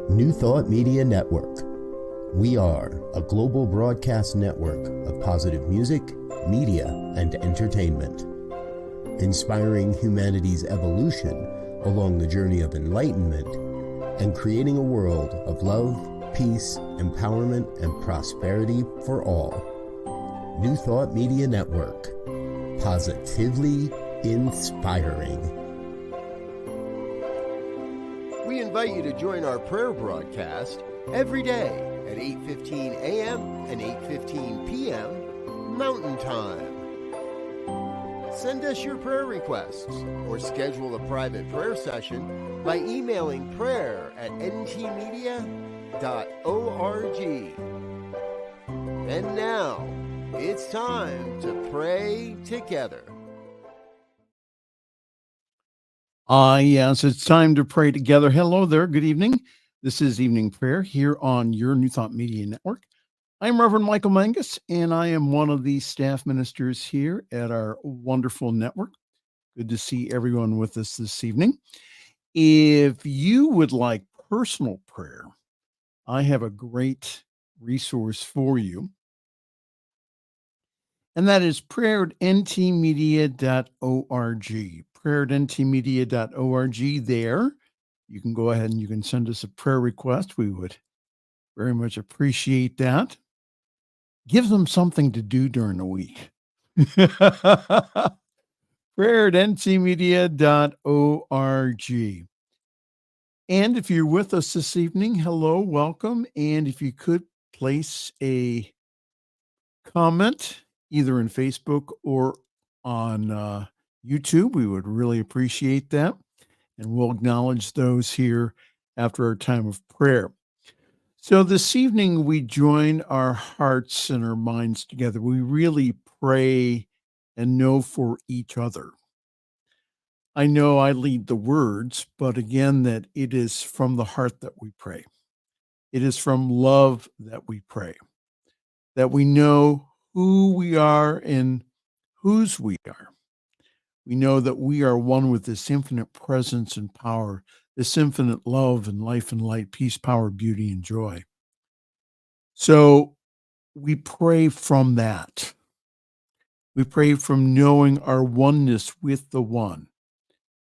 New Thought Media Network. We are a global broadcast network of positive music, media, and entertainment, inspiring humanity's evolution along the journey of enlightenment and creating a world of love, peace, empowerment, and prosperity for all. New Thought Media Network. Positively inspiring. We invite you to join our prayer broadcast every day at 8:15 a.m. and 8:15 p.m. Mountain Time. Send us your prayer requests or schedule a private prayer session by emailing prayer@ntmedia.org. And now, it's time to pray together. Yes, it's time to pray together. Hello there. Good evening. This is Evening Prayer here on your New Thought Media Network. I'm Reverend Michael Mangus, and I am one of the staff ministers here at our wonderful network. Good to see everyone with us this evening. If you would like personal prayer, I have a great resource for you, and that is prayer@ntmedia.org. prayer@ntmedia.org. There, you can go ahead and you can send us a prayer request. We would very much appreciate that. Give them something to do during the week. prayer@ntmedia.org. And if you're with us this evening, hello, welcome. And if you could place a comment either in Facebook or on YouTube, we would really appreciate that. And we'll acknowledge those here after our time of prayer. So this evening, we join our hearts and our minds together. We really pray and know for each other. I know I lead the words, but again, that it is from the heart that we pray. It is from love that we pray, that we know who we are and whose we are. We know that we are one with this infinite presence and power, this infinite love and life and light, peace, power, beauty, and joy. So we pray from that. We pray from knowing our oneness with the one,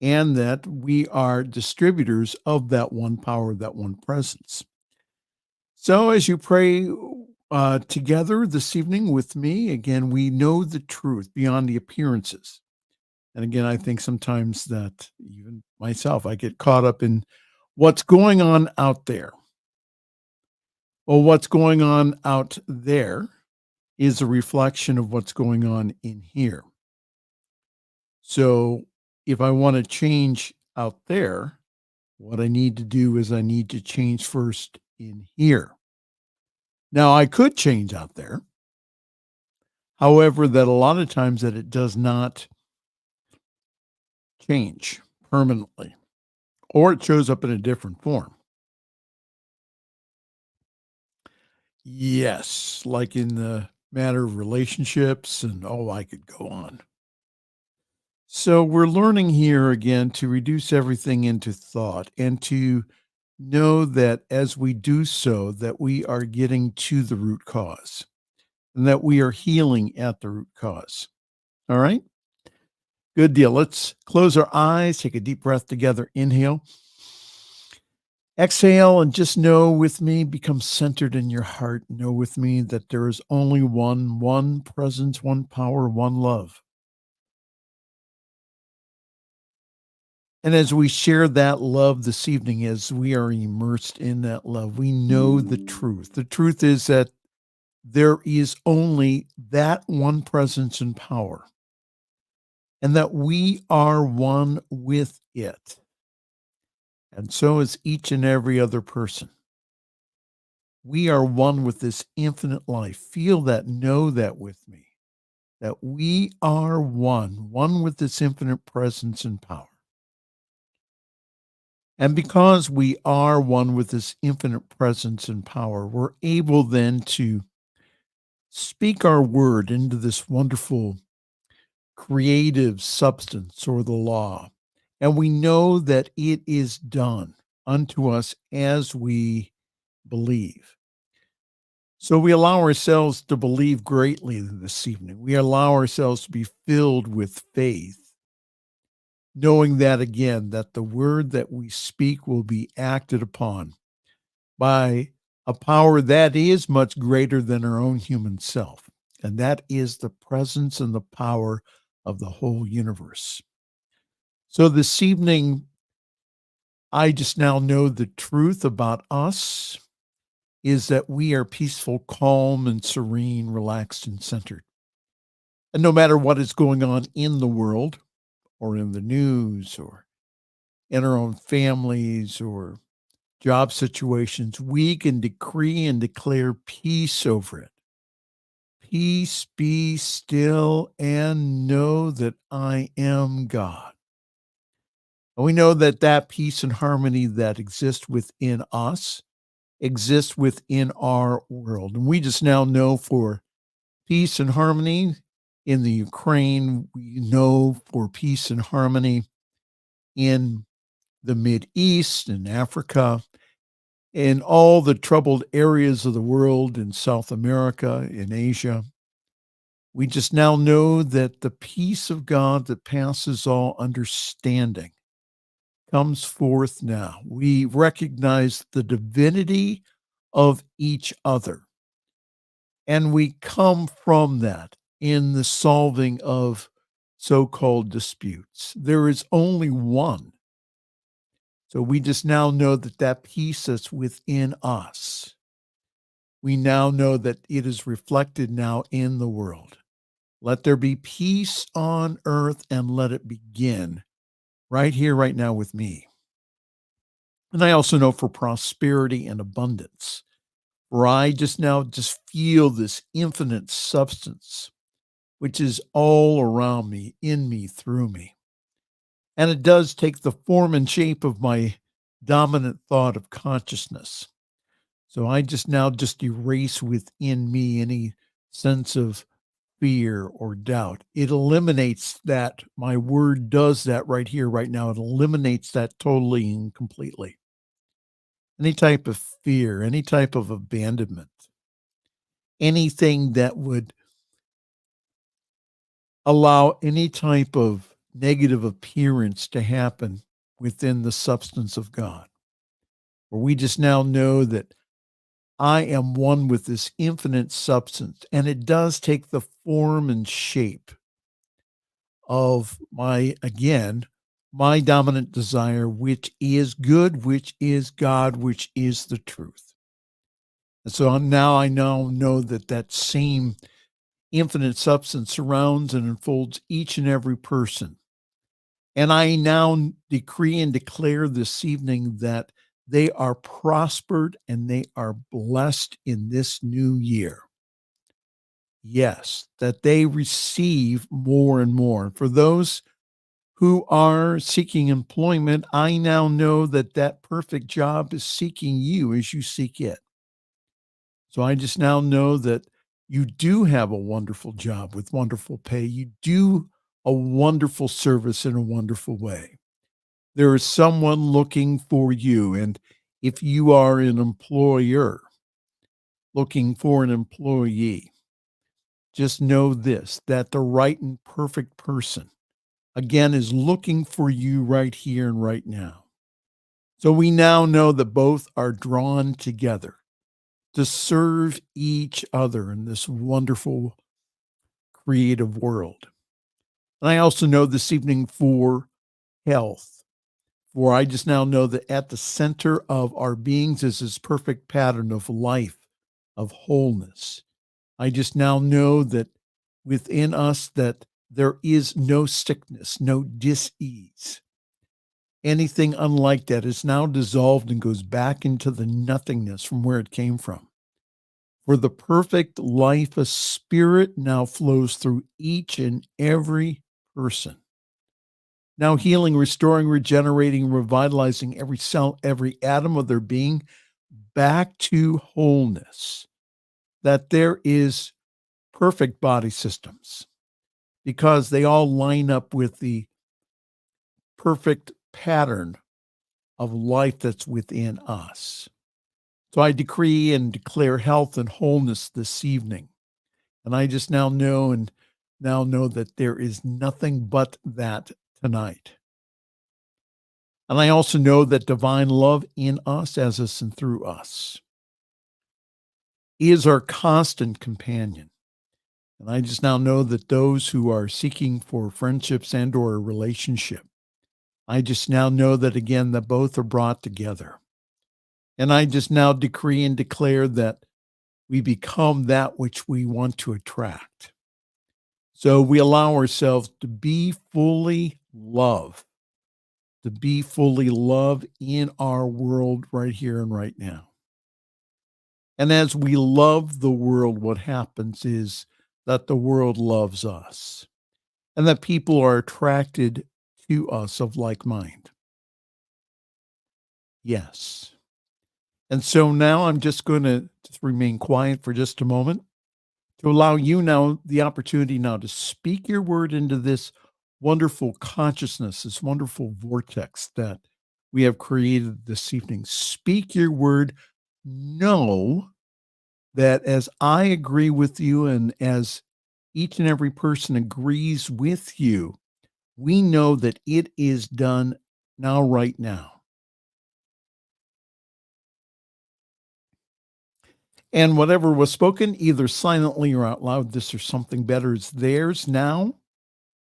and that we are distributors of that one power, that one presence. So as you pray together this evening with me, again, we know the truth beyond the appearances. And again, I think sometimes that even myself, I get caught up in what's going on out there. Well, what's going on out there is a reflection of what's going on in here. So if I want to change out there, what I need to do is I need to change first in here. Now, I could change out there. However, that a lot of times that it does not change permanently, or it shows up in a different form. Yes, like in the matter of relationships, and I could go on. So we're learning here again to reduce everything into thought and to know that as we do so, that we are getting to the root cause and that we are healing at the root cause. All right. Good deal. Let's close our eyes, take a deep breath together. Inhale. Exhale, and just know with me, become centered in your heart. Know with me that there is only one presence, one power, one love. And as we share that love this evening, as we are immersed in that love, we know the truth. The truth is that there is only that one presence and power, and that we are one with it. And so is each and every other person. We are one with this infinite life. Feel that, know that with me, that we are one with this infinite presence and power. And because we are one with this infinite presence and power, we're able then to speak our word into this wonderful creative substance or the law. And we know that it is done. unto us as we believe. So we allow ourselves to believe greatly this evening. We allow ourselves to be filled with faith, knowing that again, that the word that we speak will be acted upon by a power that is much greater than our own human self. And that is the presence and the power of the whole universe. So this evening, I just now know the truth about us is that we are peaceful, calm, and serene, relaxed, and centered. And no matter what is going on in the world or in the news or in our own families or job situations, we can decree and declare peace over it. Peace, be still, and know that I am God. And we know that that peace and harmony that exists within us exists within our world. And we just now know for peace and harmony in the Ukraine, we know for peace and harmony in the Mid East and Africa, in all the troubled areas of the world, in South America, in Asia. We just now know that the peace of God that passes all understanding comes forth now. We recognize the divinity of each other, and we come from that in the solving of so called disputes. There is only one. So we just now know that that peace that's within us, we now know that it is reflected now in the world. Let there be peace on earth and let it begin right here, right now with me. And I also know for prosperity and abundance, where I just now just feel this infinite substance, which is all around me, in me, through me. And it does take the form and shape of my dominant thought of consciousness. So I just now just erase within me any sense of fear or doubt. It eliminates that. My word does that right here, right now. It eliminates that totally and completely. Any type of fear, any type of abandonment, anything that would allow any type of negative appearance to happen within the substance of God. Where we just now know that I am one with this infinite substance, and it does take the form and shape of my dominant desire, which is good, which is God, which is the truth. And so I now know that that same infinite substance surrounds and enfolds each and every person. And I now decree and declare this evening that they are prospered and they are blessed in this new year. Yes, that they receive more and more. For those who are seeking employment, I now know that that perfect job is seeking you as you seek it. So I just now know that you do have a wonderful job with wonderful pay. You do a wonderful service in a wonderful way. There is someone looking for you. And if you are an employer looking for an employee, just know this, that the right and perfect person, again, is looking for you right here and right now. So we now know that both are drawn together to serve each other in this wonderful creative world. And I also know this evening for health, for I just now know that at the center of our beings is this perfect pattern of life, of wholeness. I just now know that within us that there is no sickness, no dis-ease. Anything unlike that is now dissolved and goes back into the nothingness from where it came from. For the perfect life of spirit now flows through each and every person. Now healing, restoring, regenerating, revitalizing every cell, every atom of their being back to wholeness. That there is perfect body systems because they all line up with the perfect pattern of life that's within us. So I decree and declare health and wholeness this evening. And I just now know that there is nothing but that tonight. And I also know that divine love in us, as us, and through us is our constant companion. And I just now know that those who are seeking for friendships and or a relationship, I just now know that again, that both are brought together. And I just now decree and declare that we become that which we want to attract. So we allow ourselves to be fully love, in our world right here and right now. And as we love the world, what happens is that the world loves us and that people are attracted to us of like mind. Yes. And so now I'm just going to just remain quiet for just a moment to allow you now the opportunity now to speak your word into this wonderful consciousness, this wonderful vortex that we have created this evening. Speak your word. Know that as I agree with you and as each and every person agrees with you, we know that it is done now, right now. And whatever was spoken, either silently or out loud, this or something better is theirs now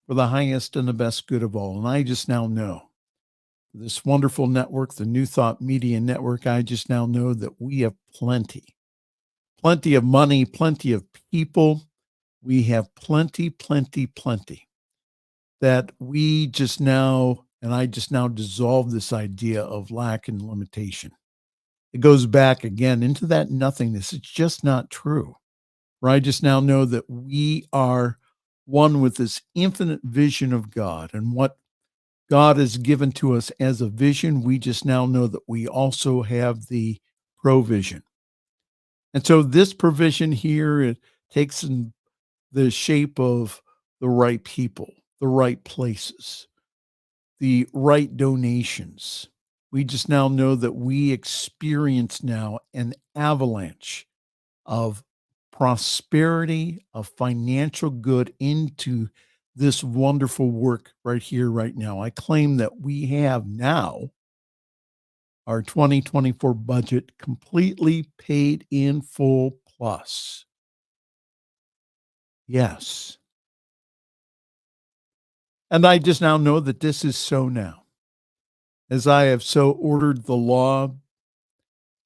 for the highest and the best good of all. And I just now know this wonderful network, the New Thought Media Network, I just now know that we have plenty of money, plenty of people. We have plenty that we just now, and I just now dissolve this idea of lack and limitation. It goes back again into that nothingness. It's just not true. Where I just now know that we are one with this infinite vision of God, and what God has given to us as a vision, we just now know that we also have the provision. And so this provision here, it takes in the shape of the right people, the right places, the right donations. We just now know that we experience now an avalanche of prosperity, of financial good into this wonderful work right here, right now. I claim that we have now our 2024 budget completely paid in full plus. Yes. And I just now know that this is so now. As I have so ordered the law,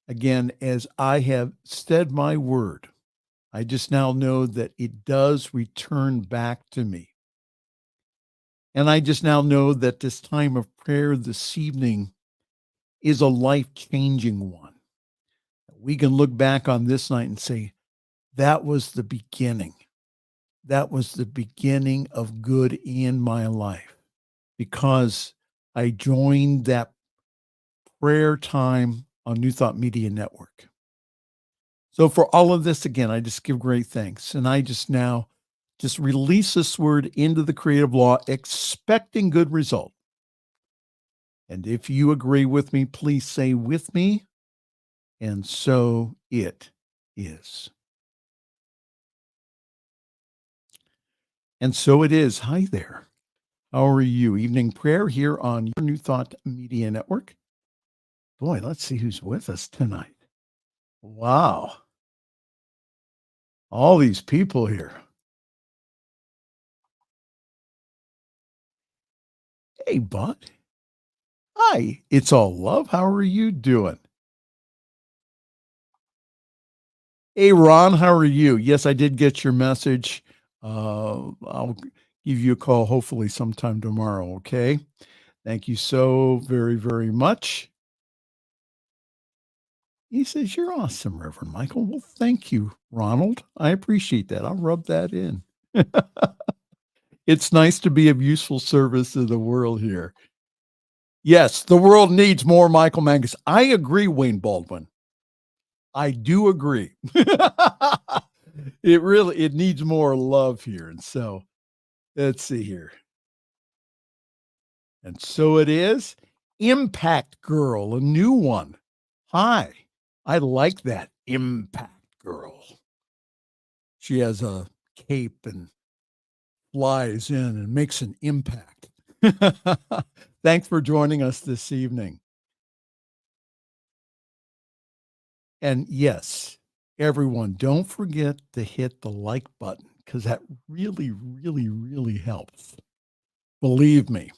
again, as I have said my word, I just now know that it does return back to me. And I just now know that this time of prayer this evening is a life-changing one. We can look back on this night and say, that was the beginning. That was the beginning of good in my life because I joined that prayer time on New Thought Media Network. So for all of this, again, I just give great thanks. And I just now just release this word into the creative law, expecting good result. And if you agree with me, please say with me, and so it is. And so it is. Hi there. How are you? Evening prayer here on your New Thought Media Network. Boy, let's see who's with us tonight. Wow. All these people here. Hey, bud. Hi. It's all love. How are you doing? Hey, Ron, how are you? Yes, I did get your message. I'll give you a call hopefully sometime tomorrow, okay? Thank you so very, very much. He says, you're awesome, Reverend Michael. Well, thank you, Ronald. I appreciate that. I'll rub that in. It's nice to be of useful service to the world here. Yes, the world needs more Michael Mangus. I agree, Wayne Baldwin. I do agree. It needs more love here. And so let's see here. And so it is. Impact Girl, a new one. Hi, I like that Impact Girl. She has a cape and flies in and makes an impact. Thanks for joining us this evening. And yes, everyone, don't forget to hit the like button because that really, really, really helps. Believe me.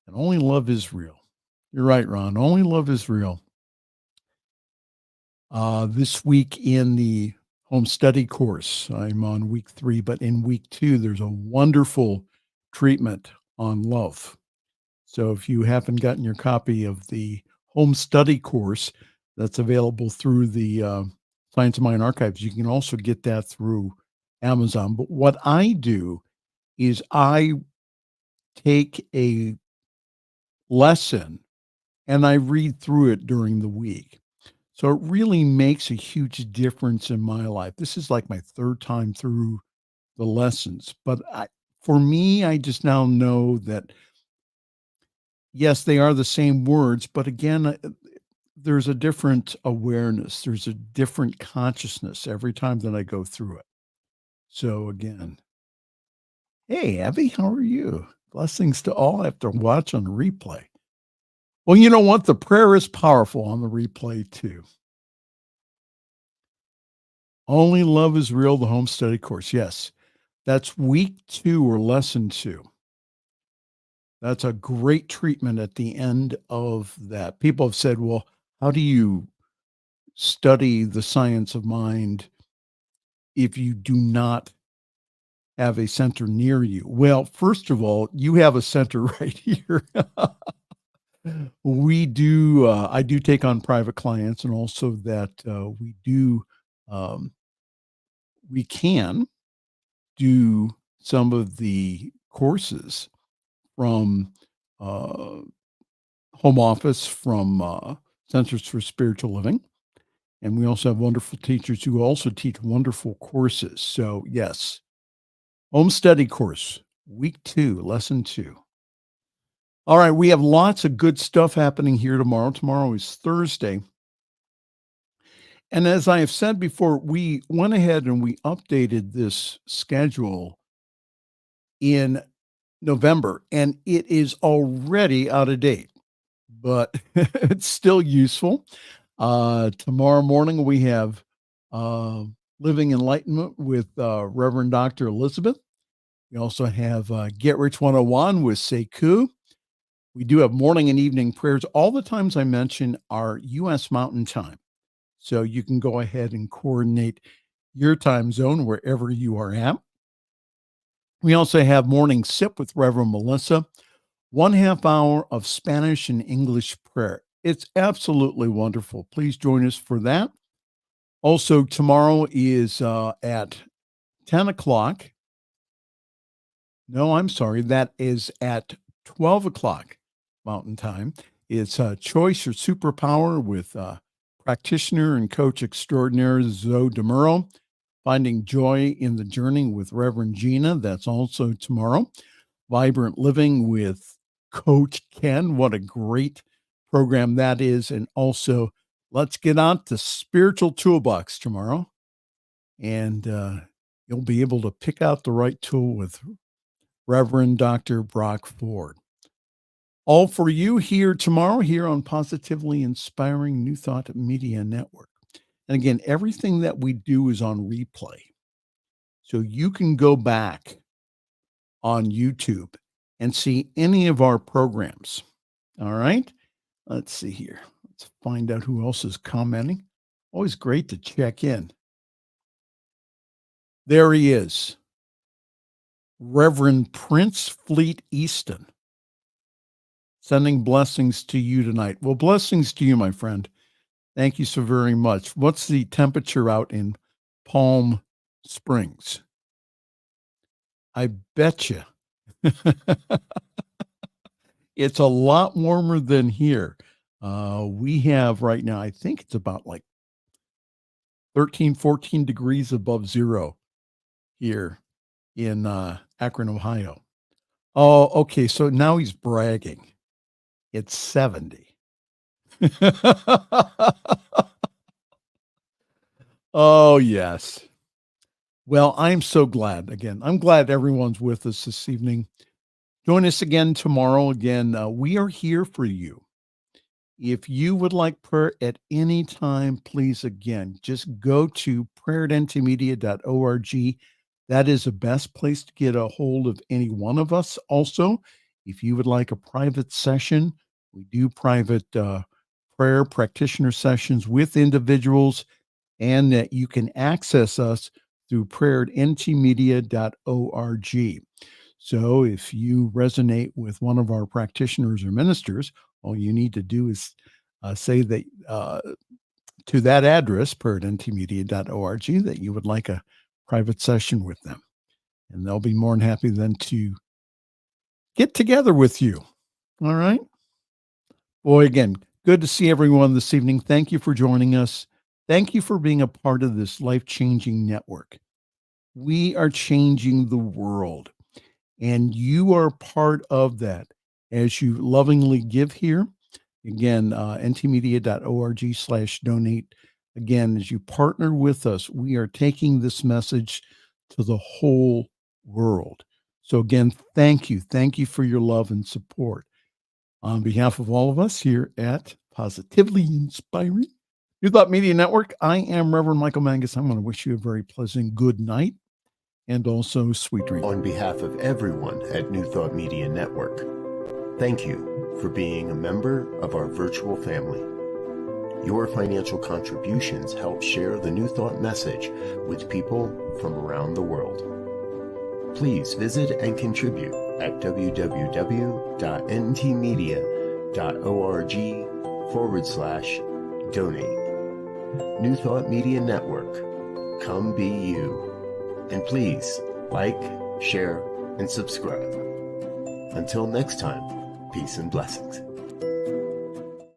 And only love is real. You're right, Ron. Only love is real. This week in the home study course, I'm on week 3, but in week 2, there's a wonderful treatment on love. So if you haven't gotten your copy of the home study course that's available through the Science of Mind archives, you can also get that through Amazon. But what I do is I take a lesson and I read through it during the week. So it really makes a huge difference in my life. This is like my 3rd time through the lessons, but for me, I just now know that yes, they are the same words, but again, there's a different awareness. There's a different consciousness every time that I go through it. So again, hey, Abby, how are you? Blessings to all after watch on the replay. Well, you know what? The prayer is powerful on the replay too. Only love is real, the home study course. Yes, that's week 2 or lesson 2. That's a great treatment at the end of that. People have said, well, how do you study the science of mind if you do not have a center near you? Well, first of all, you have a center right here. We do, I do take on private clients, and also that um, we can do some of the courses from uh, home office, from Centers for Spiritual Living. And we also have wonderful teachers who also teach wonderful courses. So, yes, home study course, week 2, lesson 2. All right, we have lots of good stuff happening here tomorrow. Tomorrow is Thursday. And as I have said before, we went ahead and we updated this schedule in November, and it is already out of date, but it's still useful. Tomorrow morning, we have Living Enlightenment with Reverend Dr. Elizabeth. We also have Get Rich 101 with Sekou. We do have morning and evening prayers. All the times I mention are U.S. Mountain Time. So you can go ahead and coordinate your time zone wherever you are at. We also have Morning Sip with Reverend Melissa, 1/2 hour of Spanish and English prayer. It's absolutely wonderful. Please join us for that. Also, tomorrow is at 10 o'clock. No, I'm sorry. That is at 12 o'clock Mountain Time. It's Choice or Superpower with practitioner and coach extraordinaire Zoe DeMuro. Finding Joy in the Journey with Reverend Gina. That's also tomorrow. Vibrant Living with Coach Ken. What a great program that is. And also, let's get on to Spiritual Toolbox tomorrow. And you'll be able to pick out the right tool with Reverend Dr. Brock Ford. All for you here tomorrow, here on Positively Inspiring New Thought Media Network. And again, everything that we do is on replay. So you can go back on YouTube and see any of our programs. All right. Let's see here. Let's find out who else is commenting. Always great to check in. There he is. Reverend Prince Fleet Easton. Sending blessings to you tonight. Well, blessings to you, my friend. Thank you so very much. What's the temperature out in Palm Springs? I bet you. It's a lot warmer than here. We have right now, I think it's about like 13, 14 degrees above zero here in Akron, Ohio. Oh, okay. So now he's bragging. It's 70. Oh, yes. Well, I'm so glad. Again, I'm glad everyone's with us this evening. Join us again tomorrow. Again, we are here for you. If you would like prayer at any time, please, again, just go to prayer@ntmedia.org. That is the best place to get a hold of any one of us. Also, if you would like a private session, we do private prayer practitioner sessions with individuals, and that you can access us through prayer@ntmedia.org. So if you resonate with one of our practitioners or ministers, all you need to do is say that to that address, prayer@ntmedia.org, that you would like a private session with them. And they'll be more than happy then to get together with you. All right. Boy, again, good to see everyone this evening. Thank you for joining us. Thank you for being a part of this life-changing network. We are changing the world, and you are part of that as you lovingly give here. Again, ntmedia.org/donate. Again, as you partner with us, we are taking this message to the whole world. So again, thank you. Thank you for your love and support. On behalf of all of us here at Positively Inspiring New Thought Media Network, I am Reverend Michael Mangus. I'm going to wish you a very pleasant good night and also sweet dreams. On behalf of everyone at New Thought Media Network, thank you for being a member of our virtual family. Your financial contributions help share the New Thought message with people from around the world. Please visit and contribute at www.ntmedia.org/donate. New Thought Media Network, come be you. And please like, share, and subscribe. Until next time, peace and blessings.